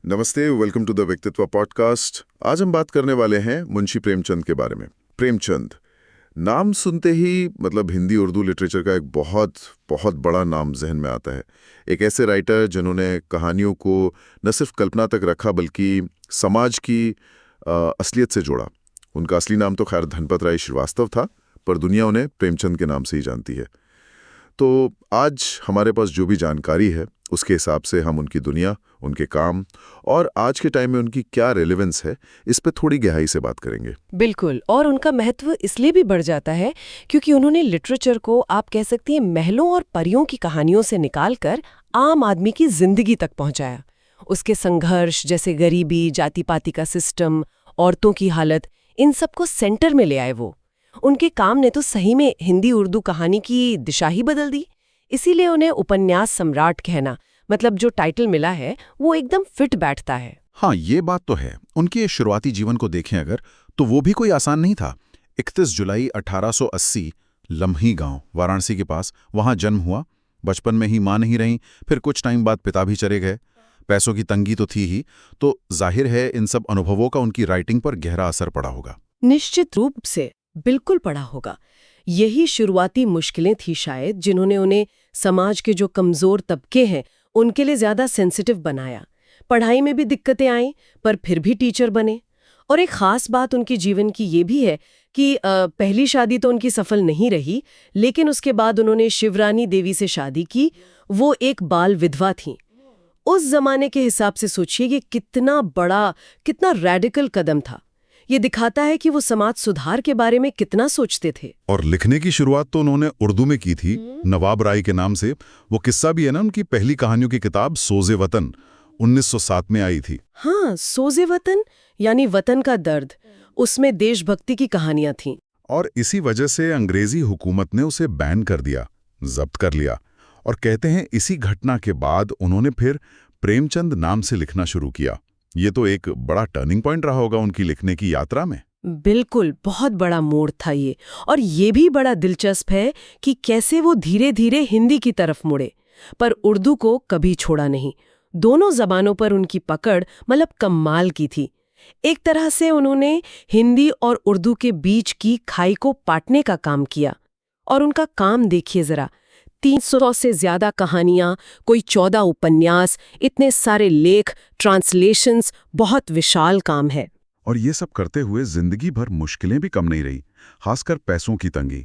नमस्ते, welcome to the व्यक्तित्व podcast. आज हम बात करने वाले हैं मुंशी प्रेमचंद के बारे में। प्रेमचंद नाम सुनते ही मतलब हिंदी उर्दू लिटरेचर का एक बहुत बहुत बड़ा नाम जहन में आता है। एक ऐसे राइटर जिन्होंने कहानियों को न सिर्फ कल्पना तक रखा बल्कि समाज की असलियत से जोड़ा। उनका असली नाम तो खैर धनपत राय श्रीवास्तव था, पर दुनिया उन्हें प्रेमचंद के नाम से ही जानती है। तो आज हमारे पास जो भी जानकारी है उसके हिसाब से हम उनकी दुनिया, उनके काम और आज के टाइम में उनकी क्या रेलेवेंस है, इस पे थोड़ी गहराई से बात करेंगे। बिल्कुल, और उनका महत्व इसलिए भी बढ़ जाता है क्योंकि उन्होंने लिटरेचर को, आप कह सकती हैं, महलों और परियों की कहानियों से निकालकर आम आदमी की जिंदगी तक पहुंचाया। उसके संघर्ष जैसे गरीबी, जाति पाति का सिस्टम, औरतों की हालत, इन सबको सेंटर में ले आए वो। उनके काम ने तो सही में हिंदी उर्दू कहानी की दिशा ही बदल दी। इसीलिए उन्हें उपन्यास सम्राट कहना, मतलब जो टाइटल मिला है वो एकदम फिट बैठता है। हाँ, ये बात तो है। उनके शुरुआती जीवन को देखें अगर, तो वो भी कोई आसान नहीं था। 31 जुलाई 1880 लम्ही गांव वाराणसी के पास, वहां जन्म हुआ। बचपन में ही मां नहीं रहीं, फिर कुछ टाइम बाद पिता भी चले गए। पैसों की तंगी तो थी ही, तो जाहिर है इन सब अनुभवों का उनकी राइटिंग पर गहरा असर पड़ा होगा। निश्चित रूप से बिल्कुल पड़ा होगा। यही शुरुआती मुश्किलें थी शायद जिन्होंने उन्हें समाज के जो कमजोर तबके हैं उनके लिए ज्यादा सेंसिटिव बनाया। पढ़ाई में भी दिक्कतें आईं, पर फिर भी टीचर बने। और एक खास बात उनके जीवन की ये भी है कि पहली शादी तो उनकी सफल नहीं रही, लेकिन उसके बाद उन्होंने शिवरानी देवी से शादी की। वो एक बाल विधवा थीं। उस जमाने के हिसाब से सोचिए कि कितना बड़ा, कितना रैडिकल कदम था। ये दिखाता है कि वो समाज सुधार के बारे में कितना सोचते थे। और लिखने की शुरुआत तो उन्होंने उर्दू में की थी, नवाब राय के नाम से। वो किस्सा भी है ना, उनकी पहली कहानियों की किताब सोज़े वतन 1907 में आई थी। हाँ, सोज़े वतन यानी वतन का दर्द। उसमें देशभक्ति की कहानियां थीं। और इसी वजह से अंग्रेजी हुकूमत ने उसे बैन कर दिया, जब्त कर लिया। और कहते हैं इसी घटना के बाद उन्होंने फिर प्रेमचंद नाम से लिखना शुरू किया। ये तो एक बड़ा टर्निंग पॉइंट रहा होगा उनकी लिखने की यात्रा में। बिल्कुल, बहुत बड़ा मोड़ था ये। और ये भी बड़ा दिलचस्प है कि कैसे वो धीरे धीरे हिंदी की तरफ मुड़े, पर उर्दू को कभी छोड़ा नहीं। दोनों जबानों पर उनकी पकड़ मतलब कमाल की थी। एक तरह से उन्होंने हिंदी और उर्दू के बीच की खाई को पाटने का काम किया। और उनका काम देखिए जरा, 300 से ज्यादा कहानियां, कोई 14 उपन्यास, इतने सारे लेख, ट्रांसलेशंस, बहुत विशाल काम है। और ये सब करते हुए जिंदगी भर मुश्किलें भी कम नहीं रही, खासकर पैसों की तंगी।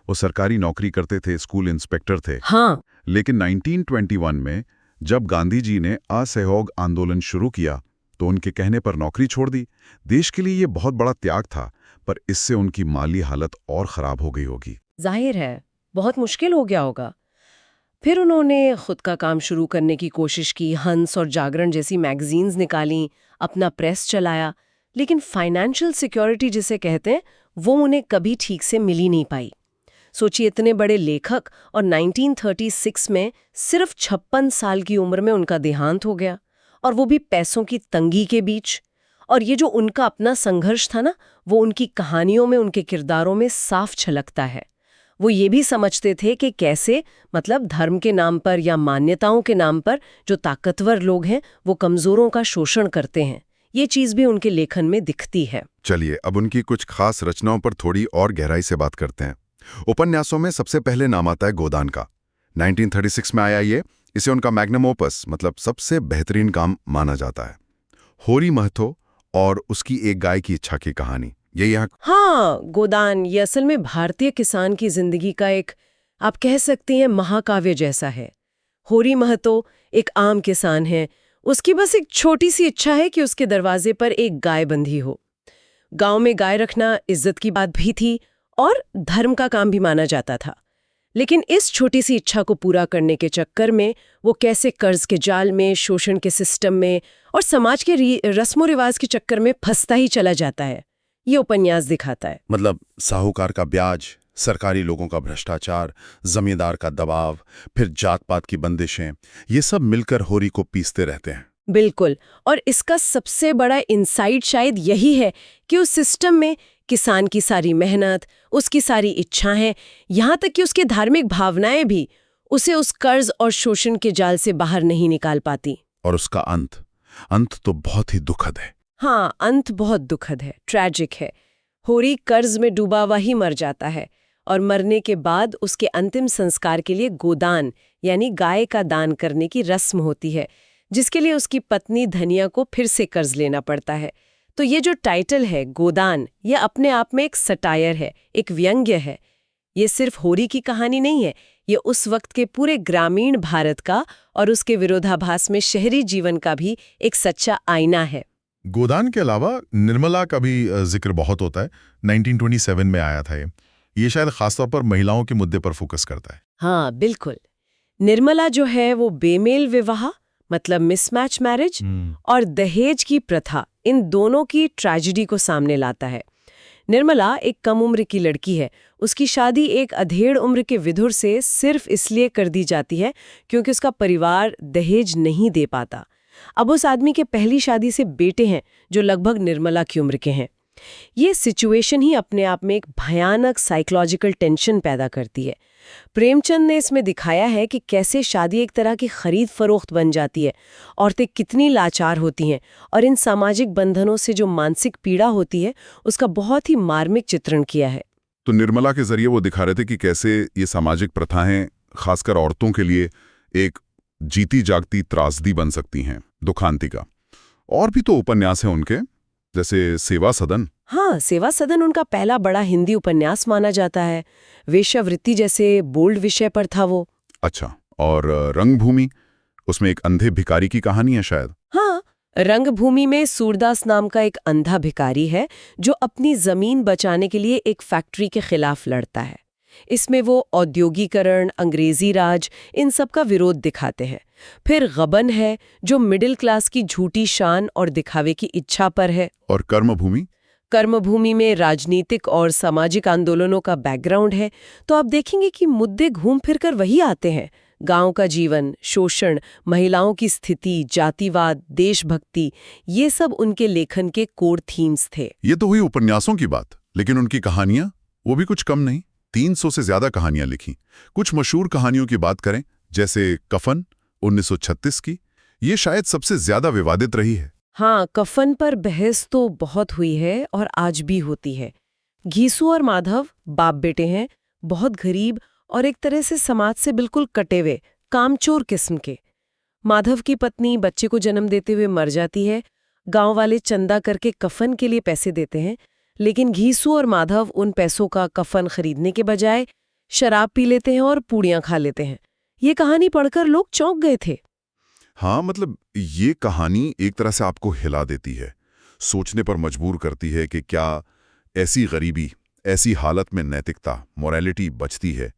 वो सरकारी नौकरी करते थे, स्कूल इंस्पेक्टर थे। हाँ, लेकिन 1921 में जब गांधी जी ने असहयोग आंदोलन शुरू किया तो उनके कहने पर नौकरी छोड़ दी। देश के लिए ये बहुत बड़ा त्याग था, पर इससे उनकी माली हालत और खराब हो गई होगी। जाहिर है बहुत मुश्किल हो गया होगा। फिर उन्होंने खुद का काम शुरू करने की कोशिश की, हंस और जागरण जैसी मैगजीन्स निकालीं, अपना प्रेस चलाया, लेकिन फाइनेंशियल सिक्योरिटी जिसे कहते हैं वो उन्हें कभी ठीक से मिल ही नहीं पाई। सोचिए, इतने बड़े लेखक और 1936 में सिर्फ 56 साल की उम्र में उनका देहांत हो गया, और वो भी पैसों की तंगी के बीच। और ये जो उनका अपना संघर्ष था ना, वो उनकी कहानियों में, उनके किरदारों में साफ झलकता है। वो ये भी समझते थे कि कैसे, मतलब धर्म के नाम पर या मान्यताओं के नाम पर जो ताकतवर लोग हैं वो कमजोरों का शोषण करते हैं। ये चीज भी उनके लेखन में दिखती है। चलिए अब उनकी कुछ खास रचनाओं पर थोड़ी और गहराई से बात करते हैं। उपन्यासों में सबसे पहले नाम आता है गोदान का। 1936 में आया ये। इसे उनका मैग्नम ओपस, मतलब सबसे बेहतरीन काम माना जाता है। होरी महतो और उसकी एक गाय की इच्छा की कहानी, ये यहाँ। हाँ, गोदान ये असल में भारतीय किसान की जिंदगी का एक, आप कह सकती हैं, महाकाव्य जैसा है। होरी महतो एक आम किसान है। उसकी बस एक छोटी सी इच्छा है कि उसके दरवाजे पर एक गाय बंधी हो। गांव में गाय रखना इज्जत की बात भी थी और धर्म का काम भी माना जाता था। लेकिन इस छोटी सी इच्छा को पूरा करने के चक्कर में वो कैसे कर्ज के जाल में, शोषण के सिस्टम में और समाज के रस्मों रिवाज के चक्कर में फंसता ही चला जाता है। ये उपन्यास दिखाता है। मतलब साहूकार का ब्याज, सरकारी लोगों का भ्रष्टाचार, जमींदार का दबाव, फिर जात पात की बंदिशें, ये सब मिलकर होरी को पीसते रहते हैं। बिल्कुल, और इसका सबसे बड़ा इंसाइट शायद यही है कि उस सिस्टम में किसान की सारी मेहनत, उसकी सारी इच्छाएं, यहाँ तक कि उसकी धार्मिक भावनाएं भी उसे उस कर्ज और शोषण के जाल से बाहर नहीं निकाल पाती। और उसका अंत, अंत तो बहुत ही दुखद है। हाँ, अंत बहुत दुखद है, ट्रैजिक है। होरी कर्ज में डूबा हुआ ही मर जाता है और मरने के बाद उसके अंतिम संस्कार के लिए गोदान यानी गाय का दान करने की रस्म होती है, जिसके लिए उसकी पत्नी धनिया को फिर से कर्ज लेना पड़ता है। तो ये जो टाइटल है गोदान, ये अपने आप में एक सटायर है, एक व्यंग्य है। ये सिर्फ होरी की कहानी नहीं है, ये उस वक्त के पूरे ग्रामीण भारत का और उसके विरोधाभास में शहरी जीवन का भी एक सच्चा आईना है। गोदान के अलावा निर्मला का भी जिक्र बहुत होता है। 1927 में आया था ये शायद खासतौर पर महिलाओं के मुद्दे पर फोकस करता है। हाँ, बिल्कुल। निर्मला जो है वो बेमेल विवाह मतलब मिसमैच मैरिज और दहेज की प्रथा, इन दोनों की ट्रेजेडी को सामने लाता है। निर्मला एक कम उम्र की लड़की है। उसकी शादी एक अधेड़ उम्र के विधुर से सिर्फ इसलिए कर दी जाती है क्योंकि उसका परिवार दहेज नहीं दे पाता। अब उस आदमी के पहली शादी से बेटे हैं जो लगभग निर्मला की उम्र के हैं। ये सिचुएशन ही अपने आप में एक भयानक साइकोलॉजिकल टेंशन पैदा करती है। प्रेमचंद ने इसमें दिखाया है कि कैसे शादी एक तरह की खरीद फरोख्त बन जाती है, औरतें कितनी लाचार होती हैं और इन सामाजिक बंधनों से जो मानसिक पीड़ा होती है उसका बहुत ही मार्मिक चित्रण किया है। तो निर्मला के जरिए वो दिखा रहे थे कि कैसे ये सामाजिक प्रथाएं खासकर औरतों के लिए एक जीती जागती त्रासदी बन सकती हैं, दुखांतिका। और भी तो उपन्यास हैं उनके, जैसे सेवा सदन। हाँ, सेवा सदन उनका पहला बड़ा हिंदी उपन्यास माना जाता है। वेश्यावृत्ति जैसे बोल्ड विषय पर था वो। अच्छा, और रंगभूमि, उसमें एक अंधे भिखारी की कहानी है शायद। हाँ, रंगभूमि में सूरदास नाम का एक अंधा भिखारी है जो अपनी जमीन बचाने के लिए एक फैक्ट्री के खिलाफ लड़ता है। इसमें वो औद्योगिकरण, अंग्रेजी राज, इन सब का विरोध दिखाते हैं। फिर गबन है जो मिडिल क्लास की झूठी शान और दिखावे की इच्छा पर है। और कर्मभूमि? कर्मभूमि में राजनीतिक और सामाजिक आंदोलनों का बैकग्राउंड है। तो आप देखेंगे कि मुद्दे घूम फिर कर वही आते हैं। गांव का जीवन, शोषण, महिलाओं की स्थिति, जातिवाद, देशभक्ति, ये सब उनके लेखन के कोर थीम्स थे। ये तो हुई उपन्यासों की बात, लेकिन उनकी कहानियां वो भी कुछ कम नहीं। 300 से ज्यादा कहानियां लिखी। कुछ मशहूर कहानियों की बात करें, जैसे कफन 1936 की, ये शायद सबसे ज्यादा विवादित रही है। हाँ, कफन पर बहस तो बहुत हुई है और आज भी होती है। घीसू और माधव बाप बेटे हैं, बहुत गरीब और एक तरह से समाज से बिल्कुल कटे हुए, कामचोर किस्म के। माधव की पत्नी बच्चे को जन्म देते हुए मर जाती है। गांव वाले चंदा करके कफन के लिए पैसे देते हैं, लेकिन घीसू और माधव उन पैसों का कफन खरीदने के बजाय शराब पी लेते हैं और पूड़ियां खा लेते हैं। ये कहानी पढ़कर लोग चौंक गए थे। हाँ, मतलब ये कहानी एक तरह से आपको हिला देती है, सोचने पर मजबूर करती है कि क्या ऐसी गरीबी, ऐसी हालत में नैतिकता, मोरालिटी बचती है?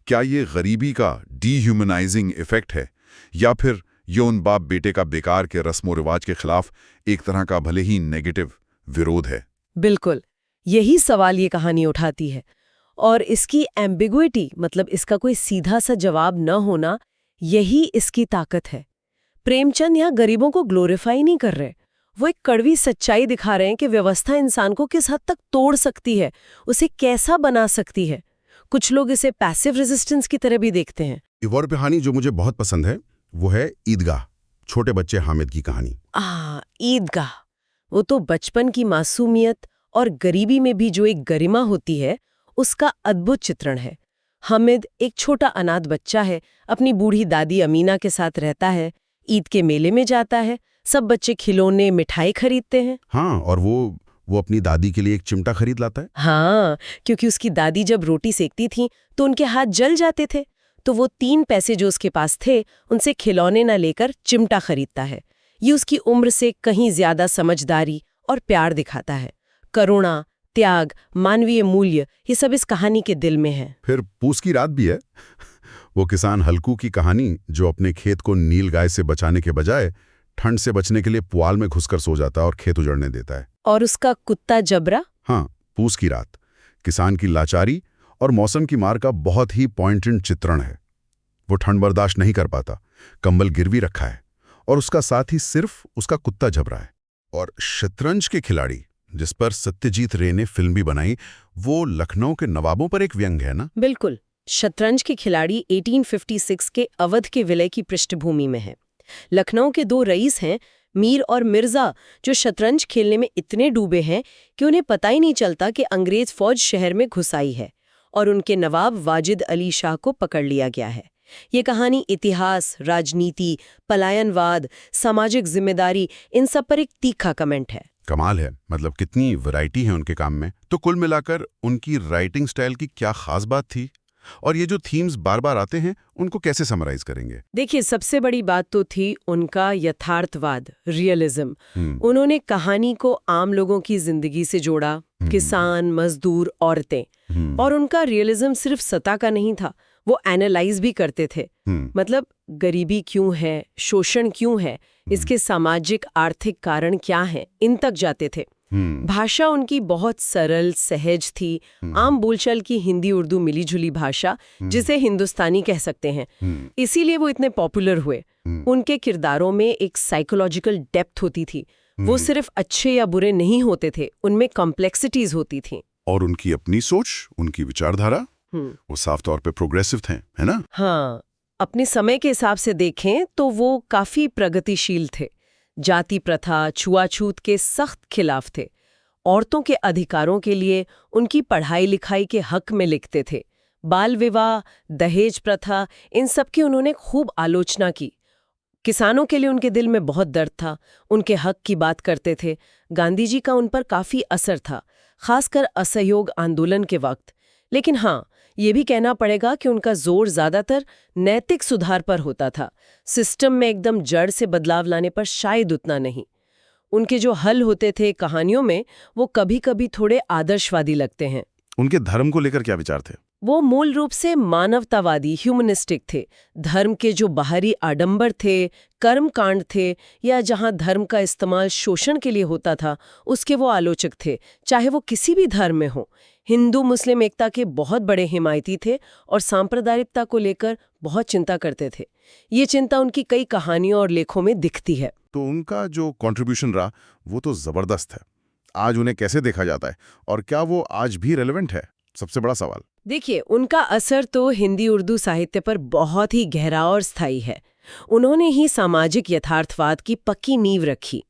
क्या ये गरीबी का डीह्यूमनाइजिंग इफेक्ट है, या फिर ये उन बाप बेटे का बेकार के रस्मों रिवाज के खिलाफ एक तरह का भले ही नेगेटिव विरोध है? बिल्कुल, यही सवाल ये कहानी उठाती है। और इसकी एम्बिग्विटी, मतलब इसका कोई सीधा सा जवाब न होना, यही इसकी ताकत है। प्रेमचंद यहाँ गरीबों को ग्लोरीफाई नहीं कर रहे, वो एक कड़वी सच्चाई दिखा रहे हैं कि व्यवस्था इंसान को किस हद तक तोड़ सकती है, उसे कैसा बना सकती है। कुछ लोग इसे पैसिव रेजिस्टेंस की तरह भी देखते हैं। एक और कहानी जो मुझे बहुत पसंद है वो है ईदगाह, छोटे बच्चे हामिद की कहानी। ईदगाह, वो तो बचपन की मासूमियत और गरीबी में भी जो एक गरिमा होती है, उसका अद्भुत चित्रण है। हामिद एक छोटा अनाथ बच्चा है, अपनी बूढ़ी दादी अमीना के साथ रहता है, ईद के मेले में जाता है, सब बच्चे खिलौने, मिठाई खरीदते हैं। हाँ, और वो अपनी दादी के लिए एक चिमटा खरीद लाता है। हाँ, क्योंकि उसकी दादी जब रोटी सेकती थी तो उनके हाथ जल जाते थे, तो वो 3 पैसे जो उसके पास थे उनसे खिलौने न लेकर चिमटा खरीदता है। ये उसकी उम्र से कहीं ज्यादा समझदारी और प्यार दिखाता है। करुणा, त्याग, मानवीय मूल्य, ये सब इस कहानी के दिल में है। फिर पूस की रात भी है वो किसान हल्कू की कहानी जो अपने खेत को नील गाय से बचाने के बजाय ठंड से बचने के लिए पुआल में घुसकर सो जाता है और खेत उजड़ने देता है। और उसका कुत्ता जबरा। हाँ, पूस की रात किसान की लाचारी और मौसम की मार का बहुत ही पॉइंटेड चित्रण है। वो ठंड बर्दाश्त नहीं कर पाता, कंबल गिरवी रखा है और उसका साथ ही सिर्फ उसका कुत्ता जबरा है। और शतरंज के खिलाड़ी, जिस पर सत्यजीत रे ने फिल्म भी बनाई, वो लखनऊ के नवाबों पर एक व्यंग है ना? बिल्कुल। शतरंज के खिलाड़ी 1856 के अवध के विलय की पृष्ठभूमि में है। लखनऊ के 2 रईस हैं, मीर और मिर्जा जो शतरंज खेलने में इतने डूबे हैं कि उन्हें पता ही नहीं चलता कि अंग्रेज फौज शहर में घुस आई है और उनके नवाब वाजिद अली शाह को पकड़ लिया गया है। ये कहानी इतिहास, राजनीति, पलायनवाद, सामाजिक जिम्मेदारी, इन सब पर एक तीखा कमेंट है। कमाल है, मतलब कितनी वैरायटी है उनके काम में। तो कुल मिलाकर उनकी राइटिंग स्टाइल की क्या खास बात थी, और ये जो थीम्स बार बार आते हैं उनको कैसे समराइज करेंगे? देखिए, सबसे बड़ी बात तो थी उनका यथार्थवाद, रियलिज्म। उन्होंने कहानी को आम लोगों की जिंदगी से जोड़ा, किसान, मजदूर, औरतें। और उनका रियलिज्म सिर्फ सत्ता का नहीं था, वो एनालाइज भी करते थे। मतलब गरीबी क्यों है, शोषण क्यों है, इसके सामाजिक आर्थिक कारण क्या हैं, इन तक जाते थे। भाषा उनकी बहुत सरल, सहज थी, आम बोलचाल की हिंदी उर्दू मिलीजुली भाषा, जिसे हिंदुस्तानी कह सकते हैं। इसीलिए वो इतने पॉपुलर हुए। उनके किरदारों में एक साइकोलॉजिकल डेप्थ होती थी। वो सिर्फ अच्छे या बुरे नहीं होते थे, उनमें कॉम्प्लेक्सिटीज होती थी। और उनकी अपनी सोच, उनकी विचारधारा, वो साफ तौर पे प्रोग्रेसिव थे, है ना? हाँ, अपने समय के हिसाब से देखें तो वो काफी प्रगतिशील थे। जाति प्रथा, छुआछूत के सख्त खिलाफ थे। औरतों के अधिकारों के लिए उनकी पढ़ाई लिखाई के हक में लिखते थे। बाल विवाह, दहेज प्रथा, इन सब की उन्होंने खूब आलोचना की। किसानों के लिए उनके दिल में बहुत दर्द था, उनके हक की बात करते थे। गांधी जी का उन पर काफी असर था, खासकर असहयोग आंदोलन के वक्त। लेकिन हाँ, ये भी कहना पड़ेगा कि उनका जोर ज्यादातर नैतिक सुधार पर होता था। सिस्टम में एकदम जड़ से बदलाव लाने पर शायद उतना नहीं। उनके जो हल होते थे कहानियों में, वो कभी-कभी थोड़े आदर्शवादी लगते हैं। उनके धर्म को लेकर क्या विचार थे? वो मूल रूप से मानवतावादी, ह्यूमनिस्टिक थे। धर्म के जो बाहरी आडंबर थे, कर्मकांड थे, या जहां धर्म का इस्तेमाल शोषण के लिए होता था, उसके वो आलोचक थे, चाहे वो किसी भी धर्म में हो। हिंदू मुस्लिम एकता के बहुत बड़े हिमायती थे और सांप्रदायिकता को लेकर बहुत चिंता करते थे। ये चिंता उनकी कई कहानियों और लेखों में दिखती है। तो उनका जो कंट्रीब्यूशन रहा वो तो जबरदस्त है। आज उन्हें कैसे देखा जाता है, और क्या वो आज भी रेलेवेंट है? सबसे बड़ा सवाल। देखिए, उनका असर तो हिंदी उर्दू साहित्य पर बहुत ही गहरा और स्थायी है। उन्होंने ही सामाजिक यथार्थवाद की पक्की नींव रखी।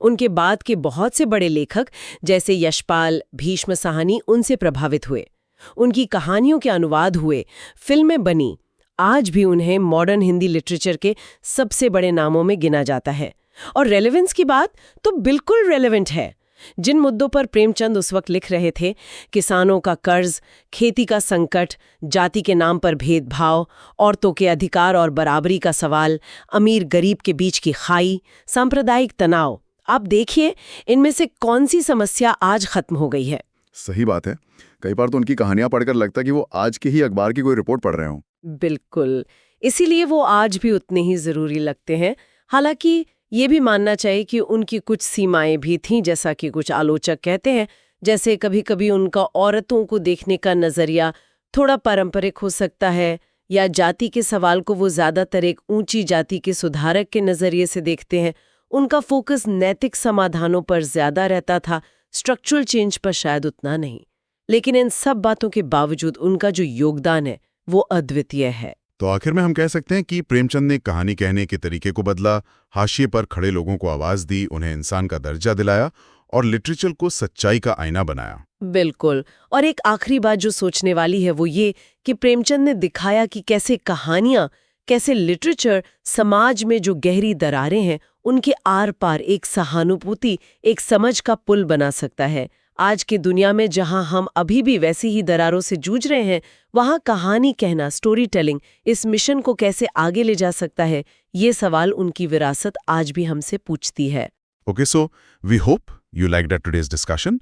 उनके बाद के बहुत से बड़े लेखक जैसे यशपाल, भीष्म साहनी उनसे प्रभावित हुए। उनकी कहानियों के अनुवाद हुए, फिल्में बनी। आज भी उन्हें मॉडर्न हिंदी लिटरेचर के सबसे बड़े नामों में गिना जाता है। और रेलेवेंस की बात तो बिल्कुल रेलेवेंट है। जिन मुद्दों पर प्रेमचंद उस वक्त लिख रहे थे, किसानों का कर्ज, खेती का संकट, जाति के नाम पर भेदभाव, औरतों के अधिकार और बराबरी का सवाल, अमीर गरीब के बीच की खाई, सांप्रदायिक तनाव, आप देखिए इनमें से कौन सी समस्या आज खत्म हो गई है। सही बात है। कई बार तो उनकी कहानियां पढ़कर लगता है कि वो आज की ही अखबार की कोई रिपोर्ट पढ़ रहे हों। बिल्कुल, इसीलिए वो आज भी उतने ही जरूरी लगते हैं। हालांकि ये भी मानना चाहिए कि उनकी कुछ सीमाएं भी थीं, जैसा कि कुछ आलोचक कहते हैं। जैसे कभी कभी उनका औरतों को देखने का नजरिया थोड़ा पारंपरिक हो सकता है, या जाति के सवाल को वो ज्यादातर एक ऊंची जाति के सुधारक के नजरिए से देखते हैं। उनका फोकस नैतिक समाधानों पर ज्यादा रहता था, स्ट्रक्चरल चेंज पर शायद उतना नहीं। लेकिन इन सब बातों के बावजूद उनका जो योगदान है वो अद्वितीय है। तो आखिर में हम कह सकते हैं कि प्रेमचंद ने कहानी कहने के तरीके को बदला, हाशिए पर खड़े लोगों को आवाज दी, उन्हें इंसान का दर्जा दिलाया और लिटरेचर को सच्चाई का आईना बनाया। बिल्कुल। और एक आखिरी बात जो सोचने वाली है वो ये कि प्रेमचंद ने दिखाया कि कैसे कहानियां, कैसे लिटरेचर समाज में जो गहरी दरारें हैं उनके आर पार एक सहानुभूति, एक समझ का पुल बना सकता है। आज की दुनिया में जहां हम अभी भी वैसी ही दरारों से जूझ रहे हैं, वहां कहानी कहना, स्टोरी टेलिंग इस मिशन को कैसे आगे ले जा सकता है, ये सवाल उनकी विरासत आज भी हमसे पूछती है। Okay, so we hope you liked today's discussion.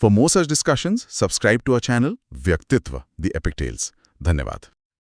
For more such discussions, subscribe to our channel Vyaktitva, The Epic Tales. धन्यवाद।